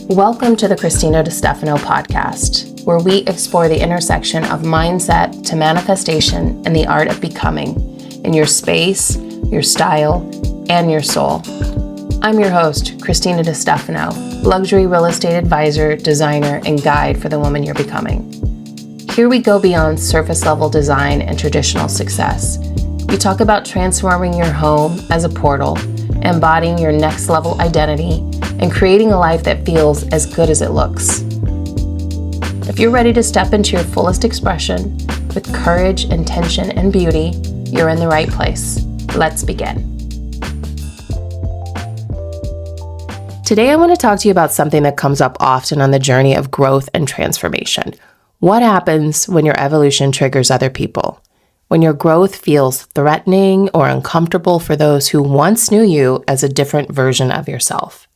Welcome to the Christina DiStefano podcast, where we explore the intersection of mindset to manifestation and the art of becoming in your space, your style, and your soul. I'm your host, Christina DiStefano, luxury real estate advisor, designer, and guide for the woman you're becoming. Here we go beyond surface level design and traditional success. We talk about transforming your home as a portal, embodying your next level identity, and creating a life that feels as good as it looks. If you're ready to step into your fullest expression with courage, intention, and beauty, you're in the right place. Let's begin. Today, I want to talk to you about something that comes up often on the journey of growth and transformation. What happens when your evolution triggers other people? When your growth feels threatening or uncomfortable for those who once knew you as a different version of yourself.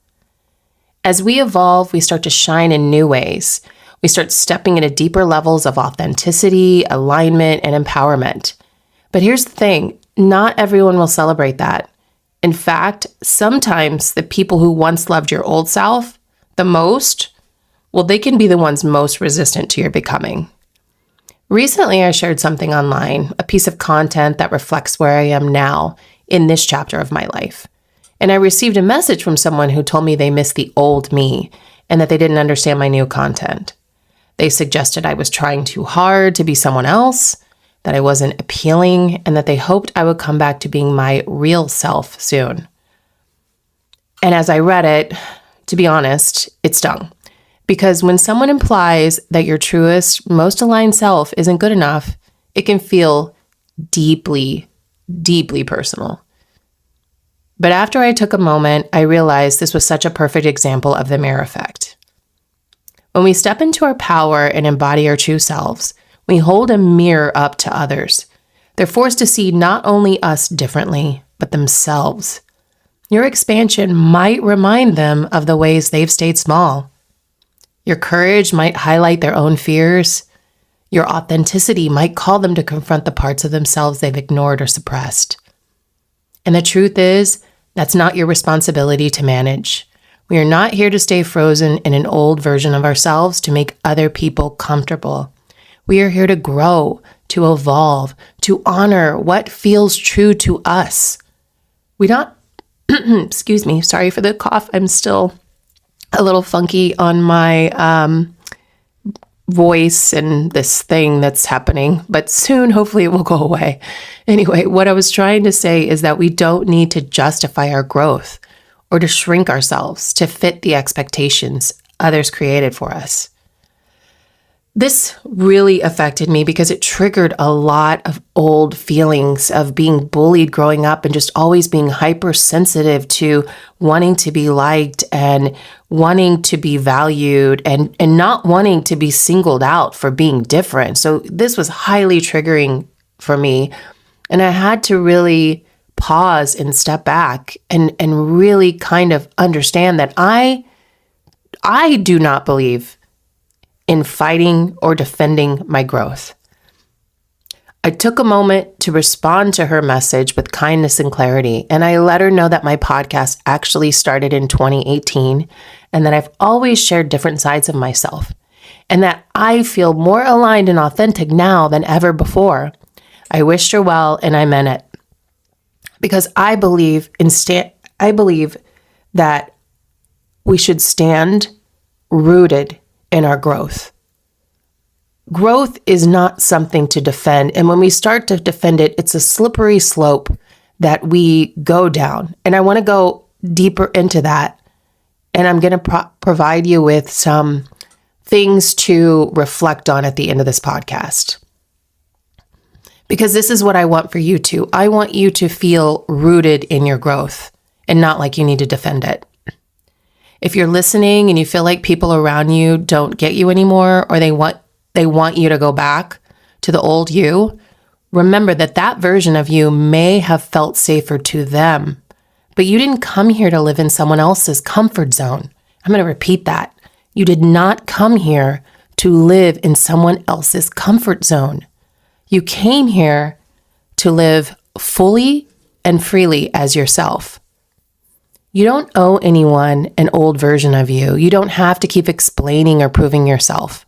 As we evolve, we start to shine in new ways. We start stepping into deeper levels of authenticity, alignment, and empowerment. But here's the thing, not everyone will celebrate that. In fact, sometimes the people who once loved your old self the most, well, they can be the ones most resistant to your becoming. Recently, I shared something online, a piece of content that reflects where I am now in this chapter of my life. And I received a message from someone who told me they missed the old me and that they didn't understand my new content. They suggested I was trying too hard to be someone else, that I wasn't appealing, and that they hoped I would come back to being my real self soon. And as I read it, to be honest, it stung. Because when someone implies that your truest, most aligned self isn't good enough, it can feel deeply, deeply personal. But after I took a moment, I realized this was such a perfect example of the mirror effect. When we step into our power and embody our true selves, we hold a mirror up to others. They're forced to see not only us differently, but themselves. Your expansion might remind them of the ways they've stayed small. Your courage might highlight their own fears. Your authenticity might call them to confront the parts of themselves they've ignored or suppressed. And the truth is, that's not your responsibility to manage. We are not here to stay frozen in an old version of ourselves to make other people comfortable. We are here to grow, to evolve, to honor what feels true to us. We don't, excuse me, sorry for the cough. I'm still a little funky on my voice and this thing that's happening, but soon, hopefully it will go away. Anyway, what I was trying to say is that we don't need to justify our growth or to shrink ourselves to fit the expectations others created for us. This really affected me because it triggered a lot of old feelings of being bullied growing up and just always being hypersensitive to wanting to be liked and wanting to be valued and not wanting to be singled out for being different. So this was highly triggering for me. And I had to really pause and step back and really kind of understand that I do not believe in fighting or defending my growth. I took a moment to respond to her message with kindness and clarity, and I let her know that my podcast actually started in 2018 and that I've always shared different sides of myself and that I feel more aligned and authentic now than ever before. I wished her well and I meant it because I believe that we should stand rooted in our growth. Growth is not something to defend. And when we start to defend it, it's a slippery slope that we go down. And I want to go deeper into that. And I'm going to provide you with some things to reflect on at the end of this podcast. Because this is what I want for you too. I want you to feel rooted in your growth and not like you need to defend it. If you're listening and you feel like people around you don't get you anymore or they want you to go back to the old you, remember that version of you may have felt safer to them, but you didn't come here to live in someone else's comfort zone. I'm going to repeat that. You did not come here to live in someone else's comfort zone. You came here to live fully and freely as yourself. You don't owe anyone an old version of you. You don't have to keep explaining or proving yourself.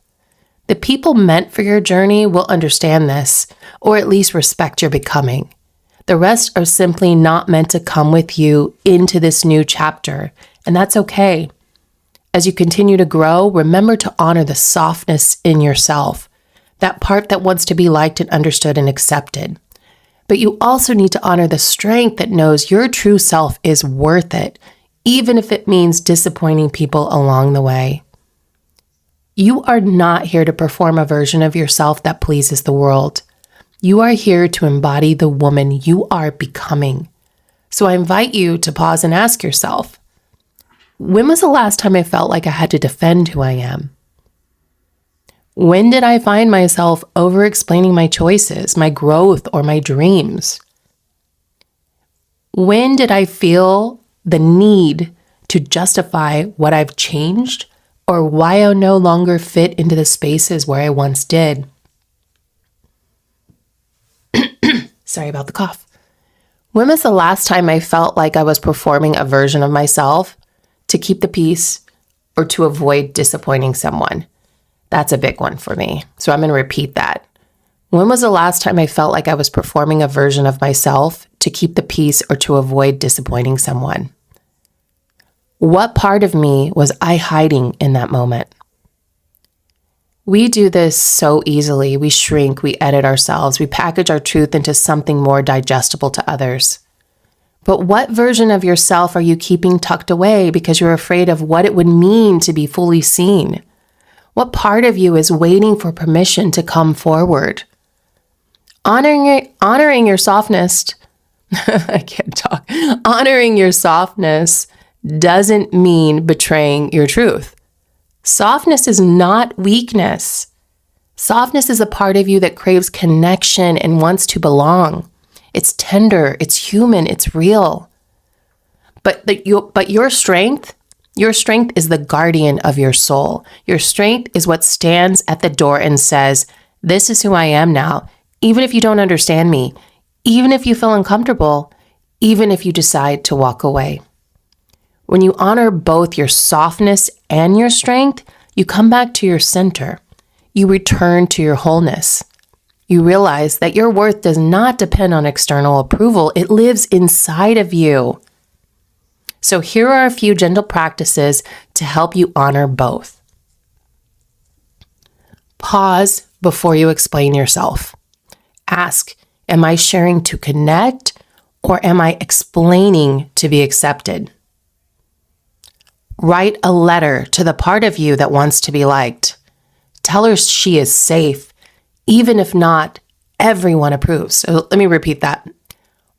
The people meant for your journey will understand this, or at least respect your becoming. The rest are simply not meant to come with you into this new chapter, and that's okay. As you continue to grow, remember to honor the softness in yourself, that part that wants to be liked and understood and accepted. But you also need to honor the strength that knows your true self is worth it, even if it means disappointing people along the way. You are not here to perform a version of yourself that pleases the world. You are here to embody the woman you are becoming. So I invite you to pause and ask yourself, when was the last time I felt like I had to defend who I am? When did I find myself over-explaining my choices, my growth, or my dreams? When did I feel the need to justify what I've changed or why I no longer fit into the spaces where I once did? Sorry about the cough. When was the last time I felt like I was performing a version of myself to keep the peace or to avoid disappointing someone? That's a big one for me. So I'm going to repeat that. When was the last time I felt like I was performing a version of myself to keep the peace or to avoid disappointing someone? What part of me was I hiding in that moment? We do this so easily. We shrink, we edit ourselves, we package our truth into something more digestible to others. But what version of yourself are you keeping tucked away because you're afraid of what it would mean to be fully seen? What part of you is waiting for permission to come forward? Honoring your softness, I can't talk. Honoring your softness doesn't mean betraying your truth. Softness is not weakness. Softness is a part of you that craves connection and wants to belong. It's tender, it's human, it's real. But your strength is the guardian of your soul. Your strength is what stands at the door and says, this is who I am now, even if you don't understand me, even if you feel uncomfortable, even if you decide to walk away. When you honor both your softness and your strength, you come back to your center. You return to your wholeness. You realize that your worth does not depend on external approval. It lives inside of you. So here are a few gentle practices to help you honor both. Pause before you explain yourself. Ask, am I sharing to connect or am I explaining to be accepted? Write a letter to the part of you that wants to be liked. Tell her she is safe, even if not everyone approves. So let me repeat that.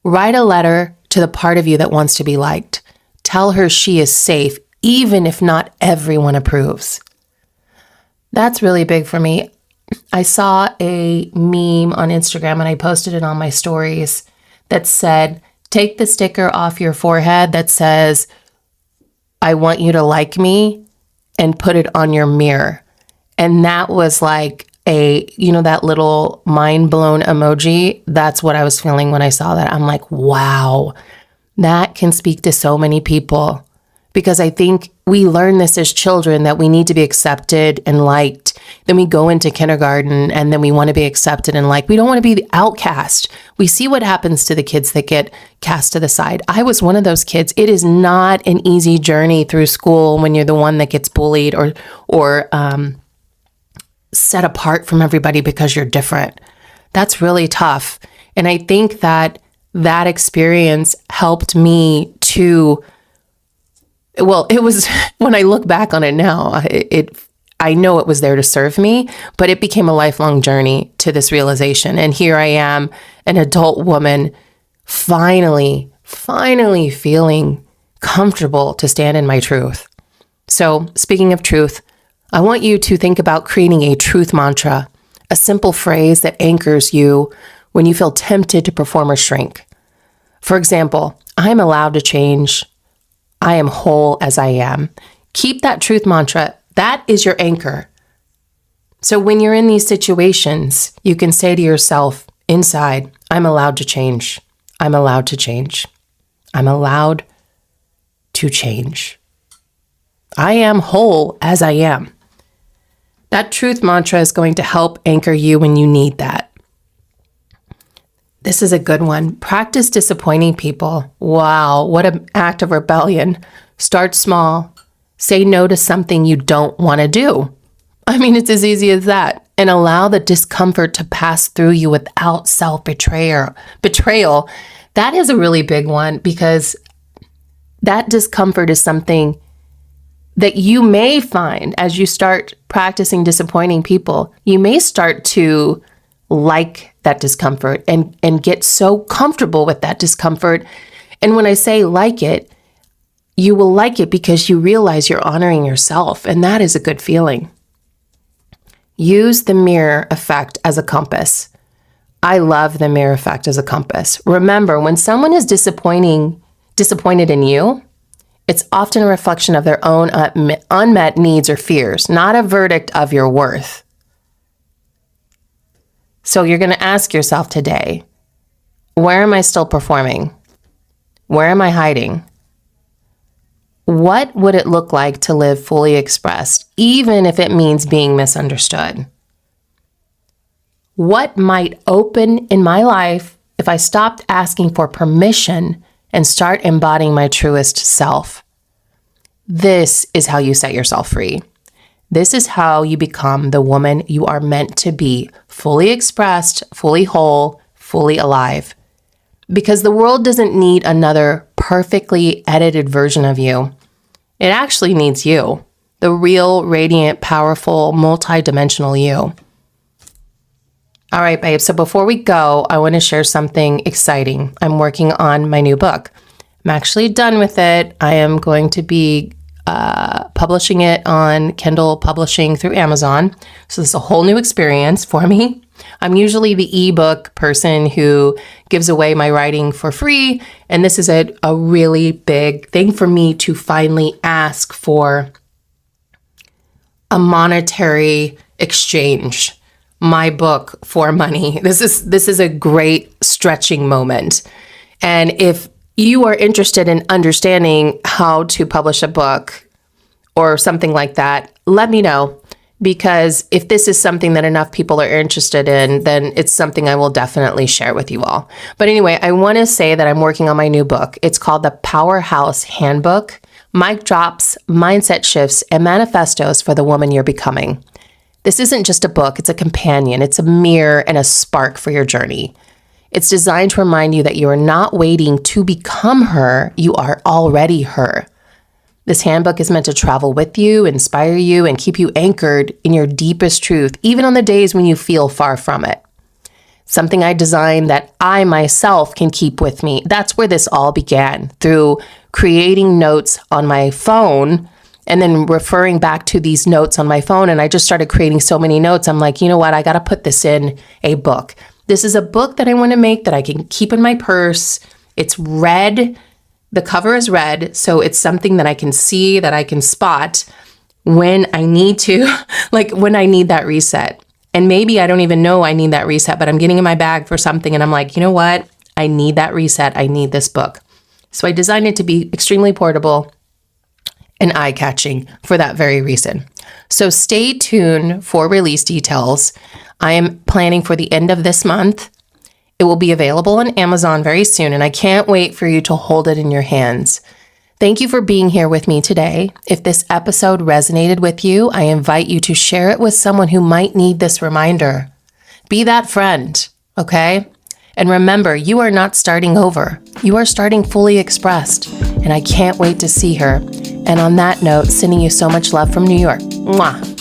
Write a letter to the part of you that wants to be liked. Tell her she is safe, even if not everyone approves. That's really big for me. I saw a meme on Instagram and I posted it on my stories that said, take the sticker off your forehead that says, I want you to like me, and put it on your mirror. And that was like that little mind blown emoji. That's what I was feeling when I saw that. I'm like, wow. That can speak to so many people because I think we learn this as children that we need to be accepted and liked. Then we go into kindergarten and then we want to be accepted and liked. We don't want to be the outcast. We see what happens to the kids that get cast to the side. I was one of those kids. It is not an easy journey through school when you're the one that gets bullied or set apart from everybody because you're different. That's really tough. And I think that experience helped me to, it was, when I look back on it now, I know it was there to serve me, but it became a lifelong journey to this realization. And here I am, an adult woman, finally feeling comfortable to stand in my truth. So speaking of truth, I want you to think about creating a truth mantra, a simple phrase that anchors you when you feel tempted to perform or shrink. For example, I'm allowed to change. I am whole as I am. Keep that truth mantra. That is your anchor. So when you're in these situations, you can say to yourself inside, I'm allowed to change. I'm allowed to change. I'm allowed to change. I am whole as I am. That truth mantra is going to help anchor you when you need that. This is a good one. Practice disappointing people. Wow, what an act of rebellion. Start small. Say no to something you don't want to do. I mean, it's as easy as that. And allow the discomfort to pass through you without self-betrayal. That is a really big one, because that discomfort is something that you may find as you start practicing disappointing people. You may start to like that discomfort and get so comfortable with that discomfort. And when I say like it, you will like it because you realize you're honoring yourself, and that is a good feeling. Use the mirror effect as a compass. I love the mirror effect as a compass. Remember, when someone is disappointed in you, it's often a reflection of their own unmet needs or fears, not a verdict of your worth. So you're going to ask yourself today, where am I still performing? Where am I hiding? What would it look like to live fully expressed, even if it means being misunderstood? What might open in my life if I stopped asking for permission and start embodying my truest self? This is how you set yourself free. This is how you become the woman you are meant to be, fully expressed, fully whole, fully alive. Because the world doesn't need another perfectly edited version of you. It actually needs you, the real, radiant, powerful, multi-dimensional you. All right, babe. So before we go, I want to share something exciting. I'm working on my new book. I'm actually done with it. I am going to be publishing it on Kindle publishing through Amazon. So this is a whole new experience for me. I'm usually the ebook person who gives away my writing for free. And this is a really big thing for me to finally ask for a monetary exchange, my book for money. This is a great stretching moment. And if you are interested in understanding how to publish a book or something like that, let me know. Because if this is something that enough people are interested in, then it's something I will definitely share with you all. But anyway, I want to say that I'm working on my new book. It's called The Powerhouse Handbook: Mic Drops, Mindset Shifts, and Manifestos for the Woman You're Becoming. This isn't just a book, it's a companion. It's a mirror and a spark for your journey. It's designed to remind you that you are not waiting to become her, you are already her. This handbook is meant to travel with you, inspire you, and keep you anchored in your deepest truth, even on the days when you feel far from it. Something I designed that I myself can keep with me. That's where this all began, through creating notes on my phone and then referring back to these notes on my phone. And I just started creating so many notes. I'm like, you know what? I got to put this in a book. This is a book that I want to make that I can keep in my purse. It's red. The cover is red, so it's something that I can see, that I can spot when I need to, like when I need that reset. And maybe I don't even know I need that reset, but I'm getting in my bag for something and I'm like, you know what? I need that reset. I need this book. So I designed it to be extremely portable and eye-catching for that very reason. So stay tuned for release details. I am planning for the end of this month. It will be available on Amazon very soon, and I can't wait for you to hold it in your hands. Thank you for being here with me today. If this episode resonated with you, I invite you to share it with someone who might need this reminder. Be that friend, okay? And remember, you are not starting over. You are starting fully expressed, and I can't wait to see her. And on that note, sending you so much love from New York. Mwah.